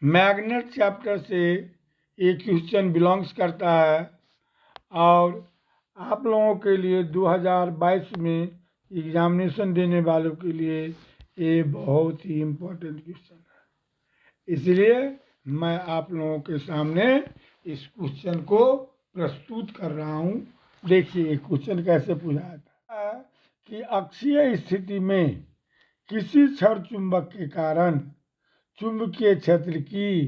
Magnet chapter से एक question belongs करता है और आप लोगों के लिए 2022 में एग्जामिनेशन देने वालों के लिए ये बहुत ही इम्पोर्टेंट क्वेश्चन है। इसलिए मैं आप लोगों के सामने इस क्वेश्चन को प्रस्तुत कर रहा हूँ। देखिए क्वेश्चन कैसे पूछा जाता है कि अक्षीय स्थिति में किसी क्षण चुंबक के कारण चुंबकीय क्षेत्र की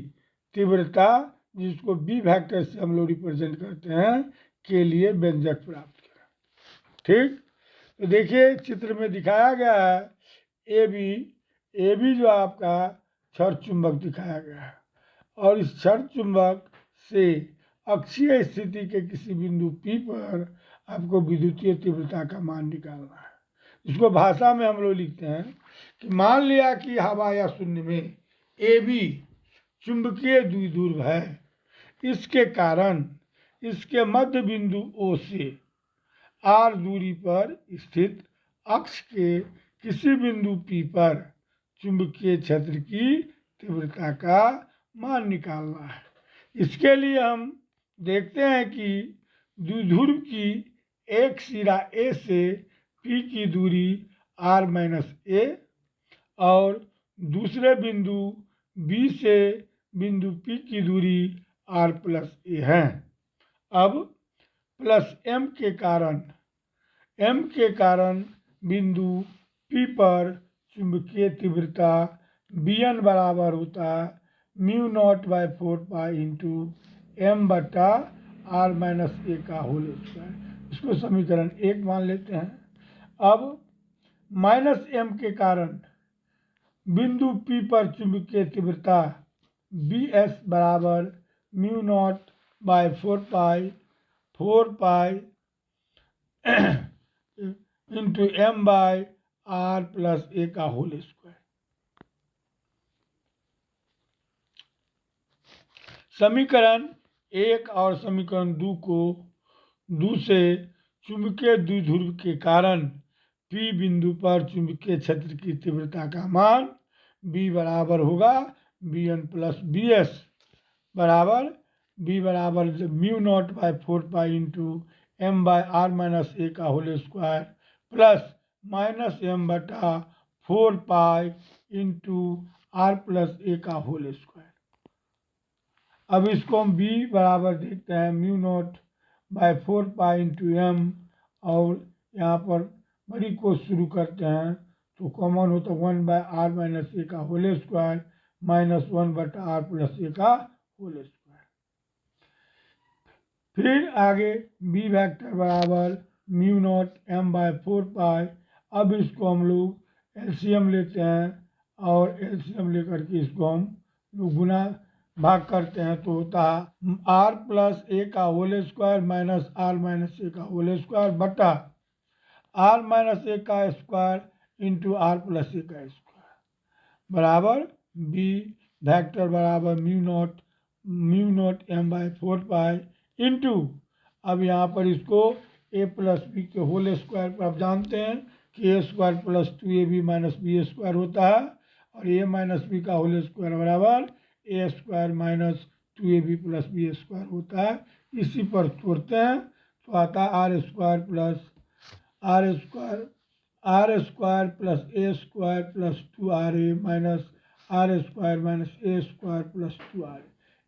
तीव्रता, जिसको बी वेक्टर से हम लोग रिप्रेजेंट करते हैं, के लिए व्यंजक प्राप्त करें। ठीक, तो देखिए चित्र में दिखाया गया है ए बी जो आपका क्षण चुंबक दिखाया गया है और इस क्षण चुंबक से अक्षीय स्थिति के किसी बिंदु P पर आपको विद्युतीय तीव्रता का मान निकालना है। इसको भाषा में हम लोग लिखते हैं कि मान लिया कि हवा या शून्य में ए बी चुंबकीय द्विध्रुव है। इसके कारण इसके मध्य बिंदु O से R दूरी पर स्थित अक्ष के किसी बिंदु P पर चुंबकीय क्षेत्र की तीव्रता का मान निकालना है। इसके लिए हम देखते हैं कि द्विध्रुव की एक सिरा A से P की दूरी R-A और दूसरे बिंदु B से बिंदु P की दूरी R+A है। अब प्लस M के कारण बिंदु P पर चुंबकीय तीव्रता Bn बराबर होता है μ0/4 इंटू M बटा R-A का होल स्क्वायर। इसको समीकरण 1 मान लेते हैं। अब -M के कारण बिंदु P पर चुंबकीय तीव्रता Bs बराबर μ0/4 इंटू M/R+A का होल स्क्वायर। समीकरण 1 और समीकरण 2 से चुंबकीय द्विध्रुव के कारण P बिंदु पर चुंबकीय क्षेत्र की तीव्रता का मान B बराबर होगा Bn प्लस Bs बराबर μ0/4 इंटू M/R-A का होल स्क्वायर प्लस -M बटा 4 इंटू R+A का होल स्क्वायर। अब इसको हम B बराबर देखते हैं μ0/4 इंटू M और यहाँ पर बड़ी को शुरू करते हैं तो कॉमन होता 1/R-A का होल स्क्वायर -1 बटा R+A का होल स्क्वायर। फिर आगे B वेक्टर बराबर μ0M/4। अब इसको हम लोग एलसीएम लेते हैं और एलसीएम लेकर के इसको हम लोग गुना भाग करते हैं तो होता है R+A का होल स्क्वायर माइनस R-A का होल स्क्वायर बटा R-A का स्क्वायर इंटू R+A का स्क्वायर बराबर B वेक्टर बराबर μ0M/4 इंटू, अब यहाँ पर इसको A+B के होल स्क्वायर पर आप जानते हैं कि A² + 2AB - B² होता है और A-B का होल स्क्वायर बराबर A² - 2AB + B² होता है। इसी पर तोड़ते हैं तो आता है R² + A² + 2RA minus R² - A² + 2RA।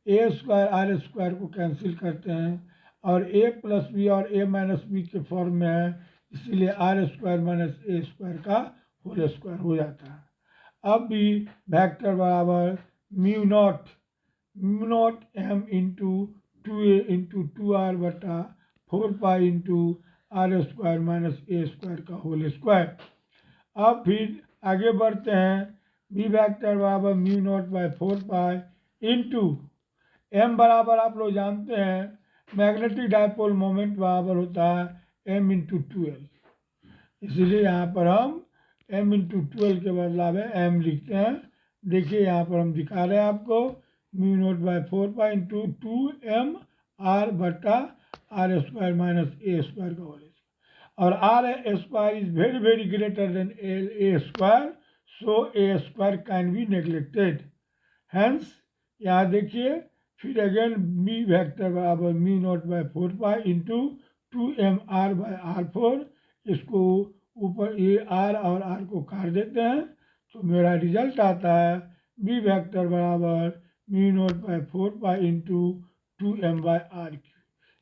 A² को कैंसिल करते हैं और A+B और A-B के फॉर्म में है, इसीलिए R² - A² का होल स्क्वायर हो जाता है। अब भी वेक्टर बराबर μ0M into 2A into 2R बटा 4 इंटू R² - A² का होल स्क्वायर। अब फिर आगे बढ़ते हैं। B वेक्टर बराबर μ0/4 इंटू M बराबर आप लोग जानते हैं मैग्नेटिक डायपोल मोमेंट बराबर होता है M इंटू 12। इसीलिए यहाँ पर हम M इंटू 12 के बदला में M लिखते हैं। देखिए यहाँ पर हम दिखा रहे हैं आपको μ0/4 इंटू 2MR बटा R² - A² का होल और R² is very greater than A², so A² can be neglected, hence यहाँ देखिए फिर अगेन बी वेक्टर बराबर mu naught by 4 pi into 2mr/r4। इसको ऊपर ये r और r को काट देते हैं तो मेरा रिजल्ट आता है बी वेक्टर बराबर mu naught by 4 pi into 2m/r3।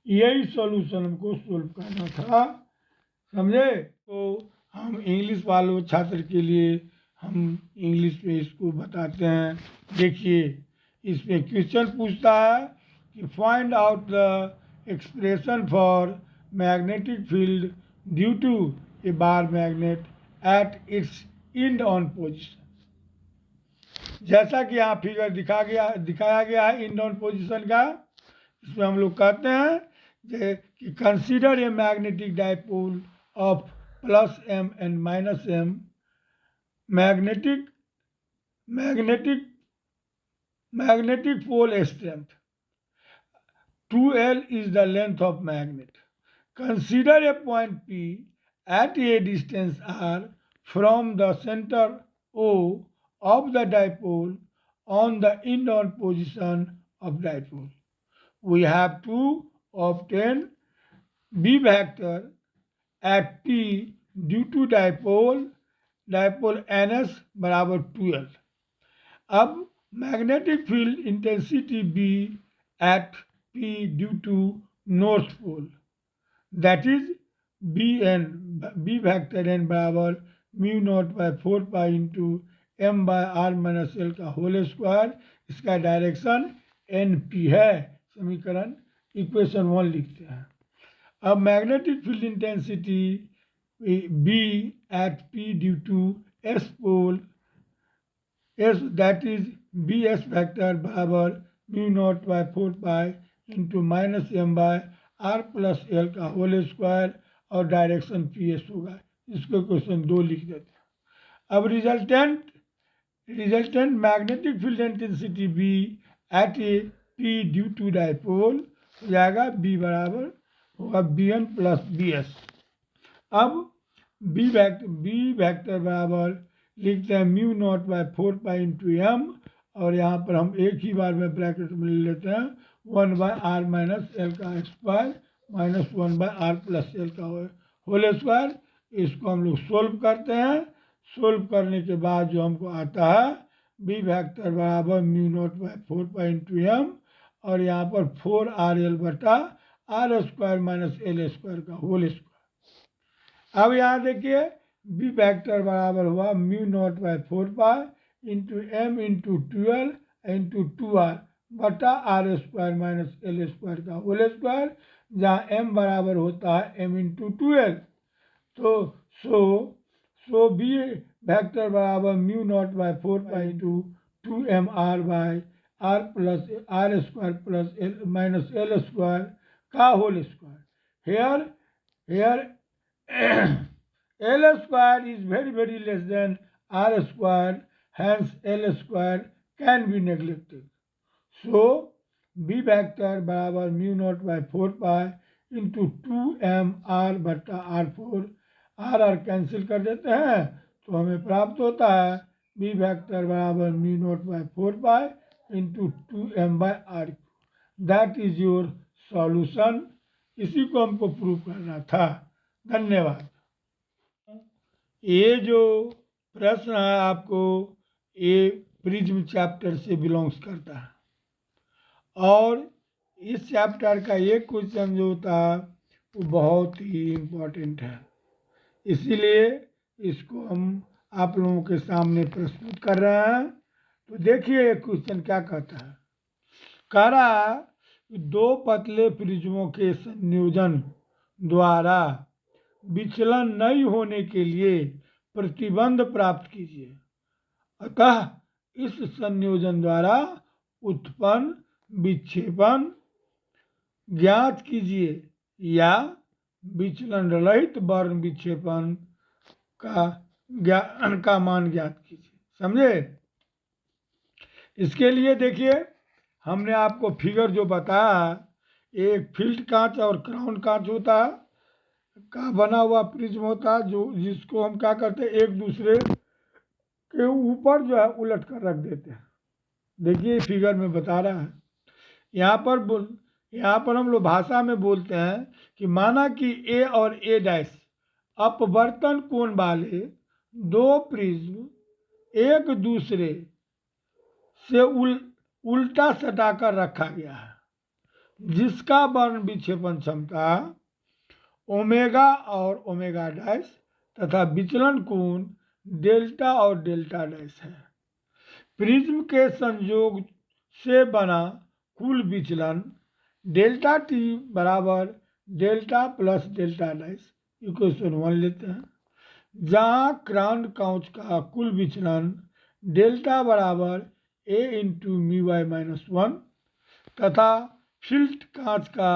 यही सॉल्यूशन हमको सोल्व करना था, समझे। तो हम इंग्लिश वालों छात्र के लिए हम इंग्लिश में इसको बताते हैं। देखिए इसमें क्वेश्चन पूछता है कि find out the expression for magnetic field due to a bar magnet at its end on position. जैसा कि यहाँ फिगर दिखाया गया है इंड ऑन पोजिशन का, इसमें हम लोग कहते हैं कि consider a magnetic dipole of +m and -m। Magnetic pole strength 2L is the length of magnet. Consider a point P at a distance r from the center O of the dipole on the end-on position of dipole. We have to obtain B vector at P due to dipole ns बराबर 2L। अब magnetic field intensity B at P due to north pole that is B vector n बराबर mu naught by 4 pi into m/r-l का whole square. इसका direction NP है, समीकरण equation 1 लिखते हैं। अब magnetic field intensity B at P due to S pole S that is BS vector बराबर mu naught by 4 pi into -m/r+l का whole square और डायरेक्शन PS होगा। इसको क्वेश्चन 2 लिख देते हैं। अब resultant magnetic field intensity B at a P due to dipole हो जाएगा B बराबर होगा Bn प्लस BS। अब बी वेक्टर बराबर लिखते हैं mu naught by 4 pi into m, और यहाँ पर हम एक ही बार में ब्रैकेट में ले लेते हैं 1/r-l का स्क्वायर माइनस 1/r+l का होल स्क्वायर। इसको हम लोग सोल्व करते हैं। सोल्व करने के बाद जो हमको आता है बी वेक्टर बराबर mu naught by 4 pi into m, और यहाँ पर 4rl बटा r² माइनस l स्क्वायर का होल स्क्वायर। अब यहाँ देखिए बी वेक्टर बराबर हुआ mu naught by 4 pi into m into 12 into 2r बटा r² माइनस l स्क्वायर का होल स्क्वायर, जहाँ m बराबर होता है m इंटू 12। तो सो बी वेक्टर बराबर mu naught by 4 pi into 2mr/r plus l minus l square का whole square. Here L square is very less than R square, hence L square can be neglected. So B vector बराबर mu naught by 4 pi into 2mr बटा r4, r cancel कर देते हैं तो हमें प्राप्त होता है B वेक्टर बराबर mu naught by 4 pi into 2m/r। That is your solution. इसी को हमको प्रूव करना था। धन्यवाद। ये जो प्रश्न है आपको ये प्रिज्म चैप्टर से बिलोंग्स करता है, और इस चैप्टर का ये क्वेश्चन जो होता है वो बहुत ही इम्पोर्टेंट है, इसीलिए इसको हम आप लोगों के सामने प्रस्तुत कर रहे हैं। तो देखिए ये क्वेश्चन क्या कहता है। कह रहा है कि दो पतले प्रिज्मों के संयोजन द्वारा विचलन नहीं होने के लिए प्रतिबंध प्राप्त कीजिए। अतः इस संयोजन द्वारा उत्पन्न विक्षेपण ज्ञात कीजिए या विचलन रहित वर्ण विक्षेपण का मान ज्ञात कीजिए। समझे। इसके लिए देखिए हमने आपको फिगर जो बताया, एक फील्ड कांच और क्राउन कांच होता है का बना हुआ प्रिज्म होता है, जो जिसको हम क्या करते हैं एक दूसरे के ऊपर जो है उलट कर रख देते हैं, देखिए फिगर में बता रहा है। यहाँ पर हम लोग भाषा में बोलते हैं कि माना कि ए और ए डैश अपवर्तन कोण वाले दो प्रिज्म एक दूसरे से उल्टा सटाकर रखा गया है, जिसका वर्ण विक्षेपण क्षमता ओमेगा और ओमेगा डैश तथा विचलन कोण डेल्टा और डेल्टा डैश है। प्रिज्म के संयोग से बना कुल विचलन डेल्टा टी बराबर delta plus delta dash equation 1 लेते हैं, जहाँ क्राउन कांच का कुल विचलन डेल्टा बराबर A into mu Y minus 1 तथा फिल्ट कांच का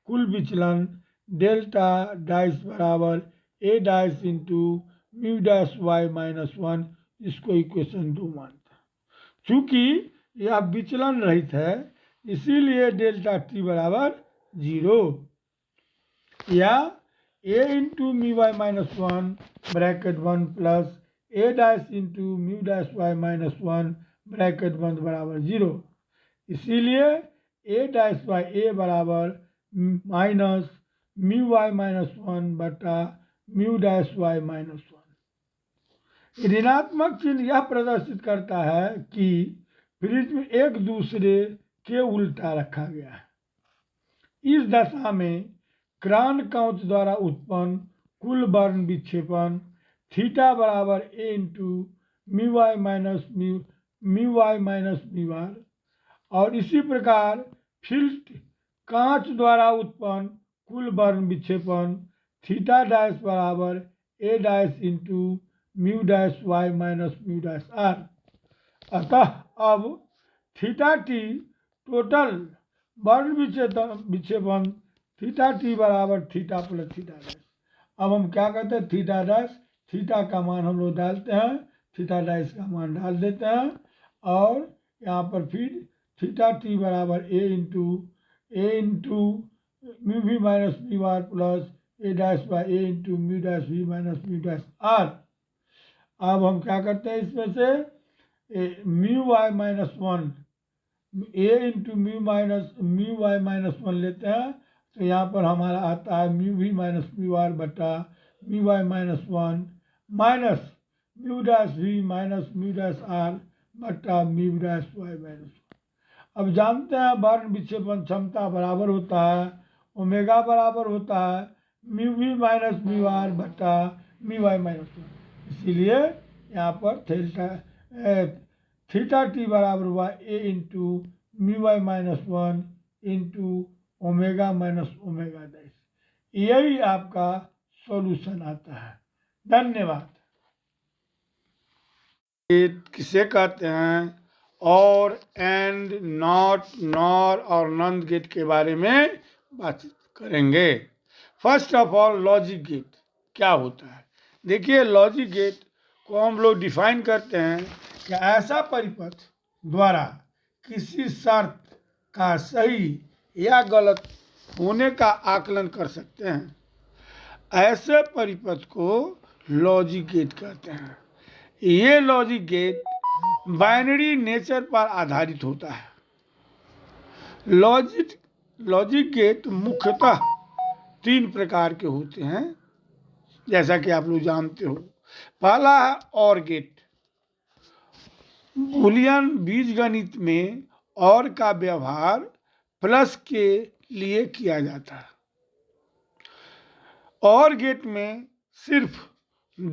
कुल विचलन डेल्टा डैश बराबर A dash into mu dash Y minus 1, इसको इक्वेशन 2 मानते हैं। चूँकि यह विचलन रहित है इसीलिए डेल्टा टी बराबर 0 या A into mu Y minus 1 bracket 1 plus A dash into mu dash Y minus 1 bracket 1 बराबर 0। इसीलिए ए डैश बाई ए बराबर माइनस म्यू वाई माइनस 1 बटा म्यू डैश वाई माइनस 1। ऋणात्मक चिन्ह यह प्रदर्शित करता है कि प्रिज्म एक दूसरे के उल्टा रखा गया है। इस दशा में क्राउन कांच द्वारा उत्पन्न कुल वर्ण विक्षेपण थीटा बराबर A into mu Y minus mu R और इसी प्रकार फिल्ट कांच द्वारा उत्पन्न कुल वर्ण विक्षेपण थीटा डैश बराबर A dash into mu dash Y minus mu dash R. अतः अब थीटा टी टोटल वर्ण विक्षेपण थीटा टी बराबर थीटा प्लस थीटा डैश। अब हम क्या कहते हैं, थीटा डैश, थीटा का मान हम लोग डालते हैं, थीटा डैश का मान डाल देते हैं और यहाँ पर फिर थीटा टी बराबर A into mu V minus mu R plus A dash by A into mu dash V minus mu dash R. अब हम क्या करते हैं, इसमें से mu Y minus 1 A into mu Y minus 1 लेते हैं तो यहाँ पर हमारा आता है mu V minus mu R बटा mu Y minus 1 minus mu dash V minus mu dash R बटा म्यू डैश वाई माइनस 1। अब जानते हैं वर्ण विक्षेपण क्षमता बराबर होता है ओमेगा बराबर होता है mu V minus mu R बटा म्यू वाई माइनस 1। इसीलिए यहाँ पर थीटा टी बराबर हुआ A into mu Y minus 1 into omega minus omega dash. यही आपका सॉल्यूशन आता है। धन्यवाद। किसे कहते हैं और एंड नॉट नॉर और नंद गेट के बारे में बातचीत करेंगे। First of all logic gate क्या होता है। देखिए लॉजिक गेट को हम लोग डिफाइन करते हैं कि ऐसा परिपथ द्वारा किसी शर्त का सही या गलत होने का आकलन कर सकते हैं, ऐसे परिपथ को लॉजिक गेट कहते हैं। ये लॉजिक गेट बाइनरी नेचर पर आधारित होता है। लॉजिक गेट मुख्यतः 3 प्रकार के होते हैं, जैसा कि आप लोग जानते हो। पहला है और गेट। बूलियन बीजगणित में और का व्यवहार प्लस के लिए किया जाता है। और गेट में सिर्फ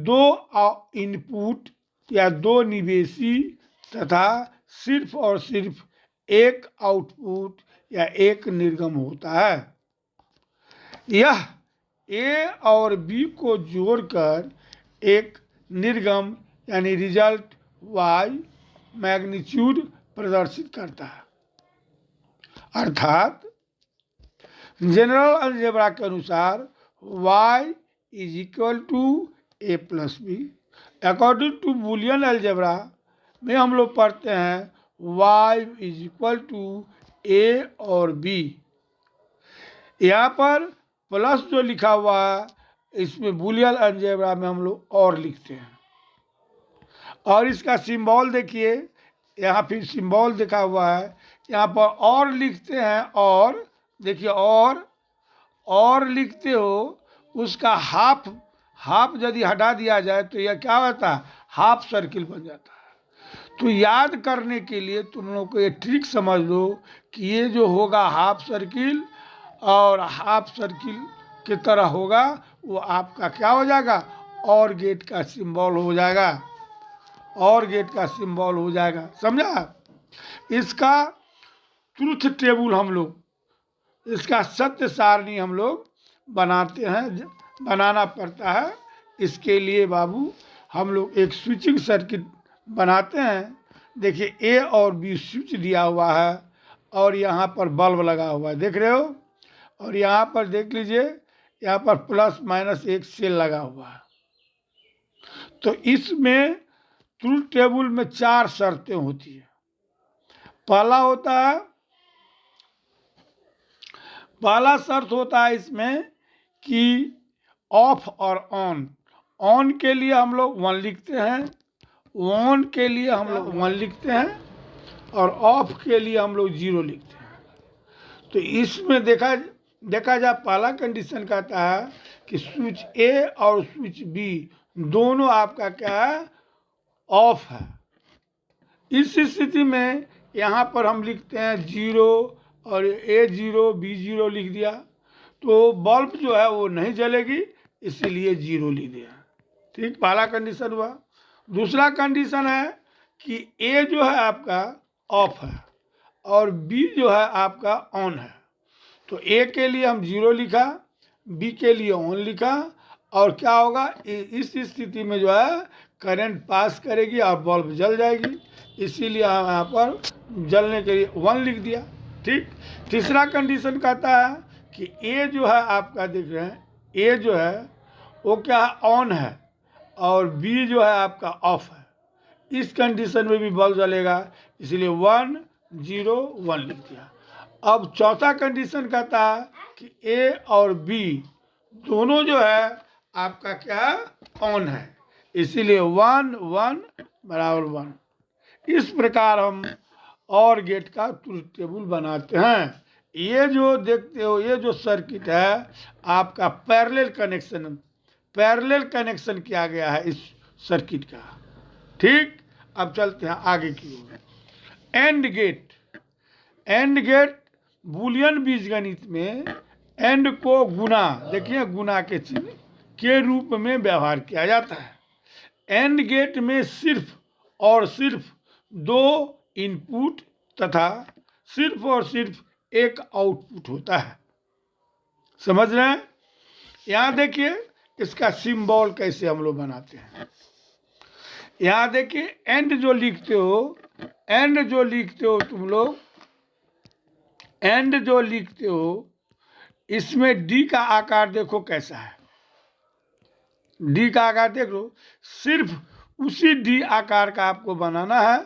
2 इनपुट या 2 निवेशी तथा सिर्फ और सिर्फ एक आउटपुट या एक निर्गम होता है। यह ए और बी को जोड़कर एक निर्गम यानी रिजल्ट वाई मैग्नीट्यूड प्रदर्शित करता है। अर्थात जनरल अलजेब्रा के अनुसार y is equal to A plus B. According to Boolean algebra में हम लोग पढ़ते हैं y is equal to A और बी। यहाँ पर प्लस जो लिखा हुआ है इसमें बूलियन अलजेब्रा में हम लोग और लिखते हैं। और इसका सिंबल देखिए यहाँ फिर सिंबल दिखा हुआ है, यहाँ पर और लिखते हैं, और देखिए और लिखते हो, उसका हाफ यदि हटा दिया जाए तो यह क्या होता है, हाफ सर्किल बन जाता है। तो याद करने के लिए तुम लोग को ये ट्रिक समझ लो कि ये जो होगा हाफ सर्किल, और हाफ सर्किल की तरह होगा, वो आपका क्या हो जाएगा, और गेट का सिंबल हो जाएगा, और गेट का सिंबल हो जाएगा। समझा? इसका ट्रुथ टेबल हम लोग, इसका सत्य सारणी हम लोग बनाते हैं, बनाना पड़ता है। इसके लिए बाबू हम लोग एक स्विचिंग सर्किट बनाते हैं। देखिए ए और बी स्विच दिया हुआ है, और यहाँ पर बल्ब लगा हुआ है, देख रहे हो, और यहाँ पर देख लीजिए, यहाँ पर प्लस माइनस एक सेल लगा हुआ है। तो इसमें ट्रुथ टेबल में 4 शर्तें होती है। पहला शर्त होता है इसमें कि ऑफ और ऑन के लिए हम लोग 1 लिखते हैं, ऑन के लिए हम लोग 1 लिखते हैं, और ऑफ के लिए हम लोग 0 लिखते हैं। तो इसमें देखा जाए, पहला कंडीशन कहता है कि स्विच ए और स्विच बी दोनों आपका क्या है, ऑफ है। इस स्थिति में यहाँ पर हम लिखते हैं 0, और A0 B0 लिख दिया, तो बल्ब जो है वो नहीं जलेगी, इसीलिए 0 लिख दिया। ठीक, पहला कंडीशन हुआ। दूसरा कंडीशन है कि A जो है आपका ऑफ है, और B जो है आपका ऑन है। तो A के लिए हम 0 लिखा, B के लिए ऑन लिखा, और क्या होगा, इस स्थिति में जो है करंट पास करेगी और बल्ब जल जाएगी, इसीलिए हम यहाँ पर जलने के लिए 1 लिख दिया। ठीक। तीसरा कंडीशन कहता है कि ए जो है आपका, देख रहे हैं, ए जो है वो क्या है, ऑन है, और बी जो है आपका ऑफ है। इस कंडीशन में भी बल्ब जलेगा, इसलिए 1 0 1 लिख दिया। अब चौथा कंडीशन कहता है कि ए और बी दोनों जो है आपका क्या है, ऑन है, इसीलिए 1 1 बराबर 1। इस प्रकार हम और गेट का ट्रुथ टेबल बनाते हैं। ये जो देखते हो, ये जो सर्किट है आपका पैरेलल कनेक्शन किया गया है इस सर्किट का। ठीक, अब चलते हैं आगे की ओर। एंड गेट बूलियन बीजगणित में एंड को गुना, देखिए गुना के चिन्ह के रूप में व्यवहार किया जाता है। एंड गेट में सिर्फ और सिर्फ 2 इनपुट तथा सिर्फ और सिर्फ एक आउटपुट होता है। समझ रहे हैं? यहाँ देखिए इसका सिंबल कैसे हम लोग बनाते हैं। यहाँ देखिए एंड जो लिखते हो तुम लोग, एंड जो लिखते हो, इसमें डी का आकार देखो कैसा है। डी का आकार देख लो, सिर्फ उसी डी आकार का आपको बनाना है,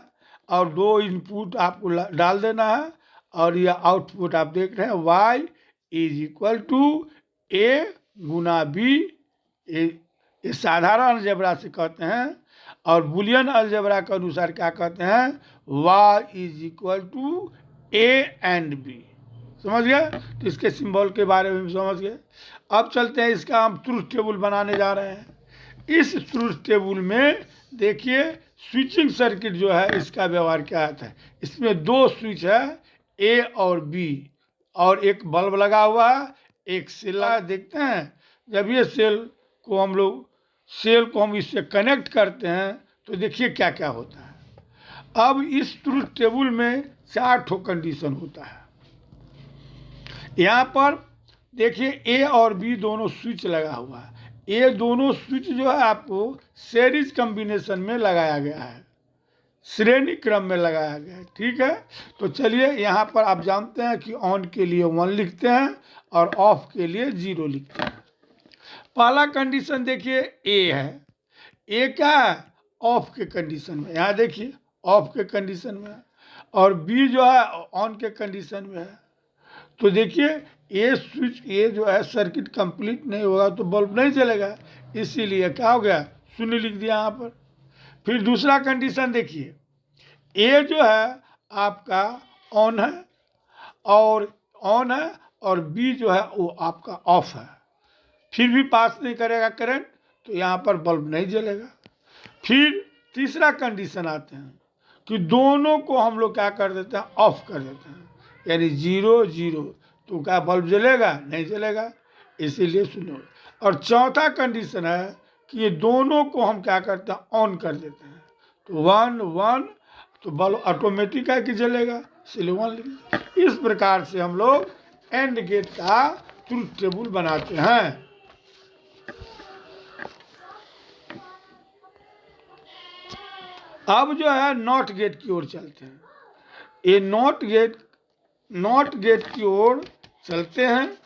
और 2 इनपुट आपको डाल देना है, और यह आउटपुट आप देख रहे हैं y = a गुना b। ये साधारण अलजेब्रा से कहते हैं, और बुलियन अलजेब्रा के अनुसार क्या कहते हैं, y = a and b। समझ गए? तो इसके सिंबल के बारे में समझ गए। अब चलते हैं, इसका हम ट्रुथ टेबल बनाने जा रहे हैं। इस ट्रुथ टेबल में देखिए स्विचिंग सर्किट जो है इसका व्यवहार क्या आता है। इसमें 2 स्विच है, ए और बी, और एक बल्ब लगा हुआ है, एक सेल लगा। देखते हैं जब ये सेल को हम इससे कनेक्ट करते हैं तो देखिए क्या क्या होता है। अब इस ट्रुथ टेबल में 4 ठो कंडीशन होता है। यहाँ पर देखिए ए और बी दोनों स्विच लगा हुआ है। ये दोनों स्विच जो है आपको सीरीज कॉम्बिनेशन में लगाया गया है, श्रेणी क्रम में लगाया गया है। ठीक है, तो चलिए यहाँ पर आप जानते हैं कि ऑन के लिए 1 लिखते हैं और ऑफ के लिए 0 लिखते हैं। पहला कंडीशन देखिए ए है, ए क्या है, ऑफ के कंडीशन में, यहाँ देखिए ऑफ के कंडीशन में है, और बी जो है ऑन के कंडीशन में है। तो देखिए ये स्विच, ये जो है सर्किट कंप्लीट नहीं होगा तो बल्ब नहीं जलेगा, इसीलिए क्या हो गया, 0 लिख दिया यहाँ पर। फिर दूसरा कंडीशन देखिए, ए जो है आपका ऑन है और बी जो है वो आपका ऑफ है, फिर भी पास नहीं करेगा करंट, तो यहाँ पर बल्ब नहीं जलेगा। फिर तीसरा कंडीशन आते हैं कि दोनों को हम लोग क्या कर देते हैं, ऑफ कर देते हैं, यानी 0 0, तो क्या बल्ब जलेगा? नहीं जलेगा, इसीलिए सुनो। और चौथा कंडीशन है कि ये दोनों को हम क्या करते हैं, ऑन कर देते हैं, तो 1 1, तो बल्ब ऑटोमेटिक है कि जलेगा, इसलिए 1 लिखिए। इस प्रकार से हम लोग एंड गेट का ट्रुथ टेबल बनाते हैं। अब जो है नॉट गेट की ओर चलते हैं। ये नॉट गेट की ओर चलते हैं।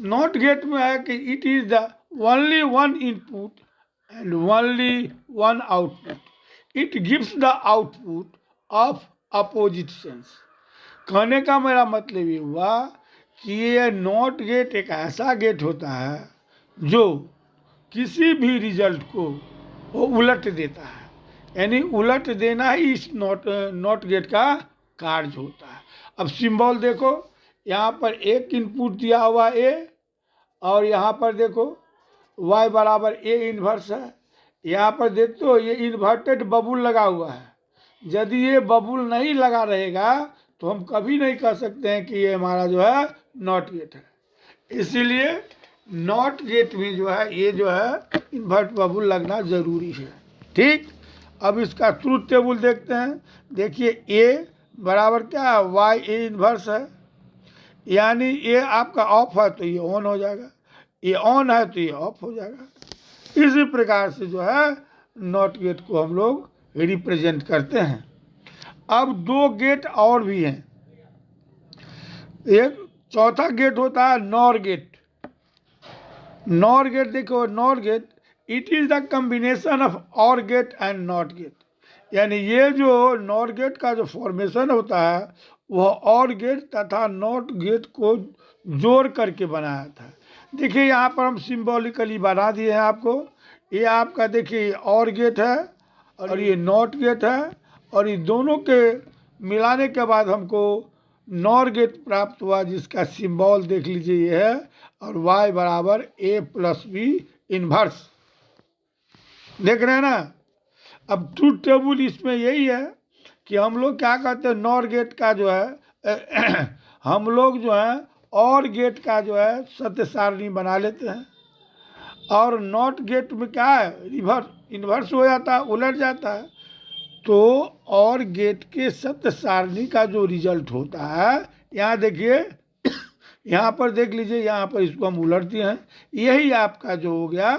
नॉट गेट में है कि it is the only one input and only one output, it gives the output of opposite sense. कहने का मेरा मतलब ये हुआ कि ये नॉट गेट एक ऐसा गेट होता है जो किसी भी रिजल्ट को वो उलट देता है, यानी उलट देना ही इस नॉट गेट का कार्य होता है। अब सिंबल देखो, यहाँ पर एक इनपुट दिया हुआ ए, और यहाँ पर देखो y बराबर ए इन्वर्स है। यहाँ पर देखो ये इन्वर्टेड बबुल लगा हुआ है। यदि ये बबुल नहीं लगा रहेगा तो हम कभी नहीं कह सकते हैं कि ये हमारा जो है नॉट गेट है। इसीलिए नॉट गेट में जो है ये जो है इन्वर्ट बबुल लगना ज़रूरी है। ठीक, अब इसका ट्रूथ टेबल देखते हैं। देखिए ए बराबर क्या है, वाई ए इन्वर्स है, यानी ये आपका ऑफ है तो ये ऑन हो जाएगा, ये ऑन है तो ये ऑफ हो जाएगा। इसी प्रकार से जो है नॉट गेट को हम लोग रिप्रेजेंट करते हैं। अब दो गेट और भी हैं। एक चौथा गेट होता है नॉर गेट। नॉर गेट देखो, nor get it is the combination of और गेट एंड नॉट गेट, यानी ये जो नॉर गेट का जो फॉर्मेशन होता है वह और गेट तथा नॉट गेट को जोड़ करके बनाया था। देखिए यहाँ पर हम सिंबॉलिकली बना दिए हैं आपको। ये आपका देखिए और गेट है और ये नॉट गेट है, और ये दोनों के मिलाने के बाद हमको नॉर गेट प्राप्त हुआ, जिसका सिंबल देख लीजिए ये है, और y बराबर a प्लस बी इन्वर्स। देख रहे हैं ना। अब ट्रूथ टेबल इसमें यही है कि हम लोग क्या कहते हैं, नॉर गेट का जो है हम लोग जो है और गेट का जो है सत्य सारणी बना लेते हैं, और नॉट गेट में क्या है, रिवर्स इन्वर्स हो जाता है, उलट जाता है। तो और गेट के सत्य सारणी का जो रिजल्ट होता है, यहाँ देखिए यहाँ पर देख लीजिए, यहाँ पर इसको हम उलटते हैं, यही आपका जो हो गया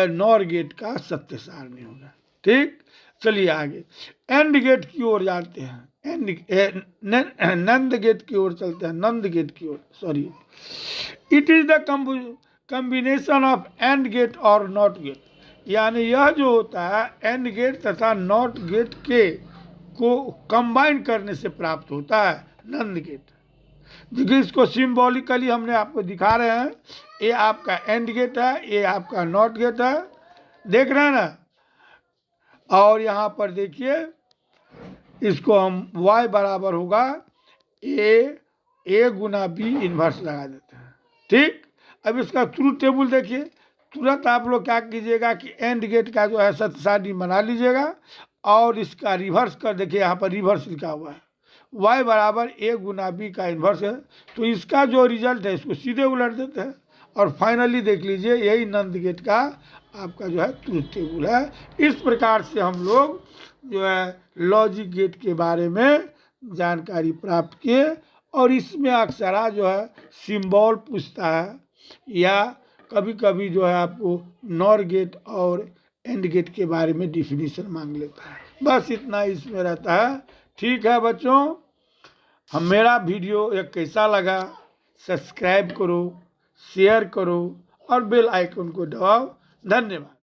नॉर गेट का सत्य सारणी होगा। ठीक, चलिए आगे एंड गेट की ओर जाते हैं। नंद गेट की ओर चलते हैं, नंद गेट की ओर, sorry. It is the combination of AND gate और नॉट गेट, यानी यह जो होता है एंड गेट तथा नॉट गेट के को कंबाइन करने से प्राप्त होता है नंद गेट। देखिए इसको सिंबॉलिकली हमने आपको दिखा रहे हैं। ये आपका एंड गेट है, ये आपका नॉट गेट है, देख रहे हैं ना। और यहाँ पर देखिए इसको हम y बराबर होगा a गुना b इन्वर्स लगा देते हैं। ठीक, अब इसका ट्रूथ टेबल देखिए। तुरंत आप लोग क्या कीजिएगा कि एंड गेट का जो है सत्य सारणी बना लीजिएगा, और इसका रिवर्स कर देखिए, यहाँ पर रिवर्स लिखा हुआ है, y बराबर a गुना b का इन्वर्स है, तो इसका जो रिजल्ट है इसको सीधे उलट देते हैं। और फाइनली देख लीजिए यही नंद गेट का आपका जो है ट्रूथ टेबल है। इस प्रकार से हम लोग जो है लॉजिक गेट के बारे में जानकारी प्राप्त किए, और इसमें अक्सरा जो है सिंबल पूछता है, या कभी कभी जो है आपको नॉर गेट और एंड गेट के बारे में डिफिनीशन मांग लेता है। बस इतना इसमें रहता है। ठीक है बच्चों, हम मेरा वीडियो एक कैसा लगा सब्सक्राइब करो, शेयर करो और बेल आइकन को दबाओ। धन्यवाद।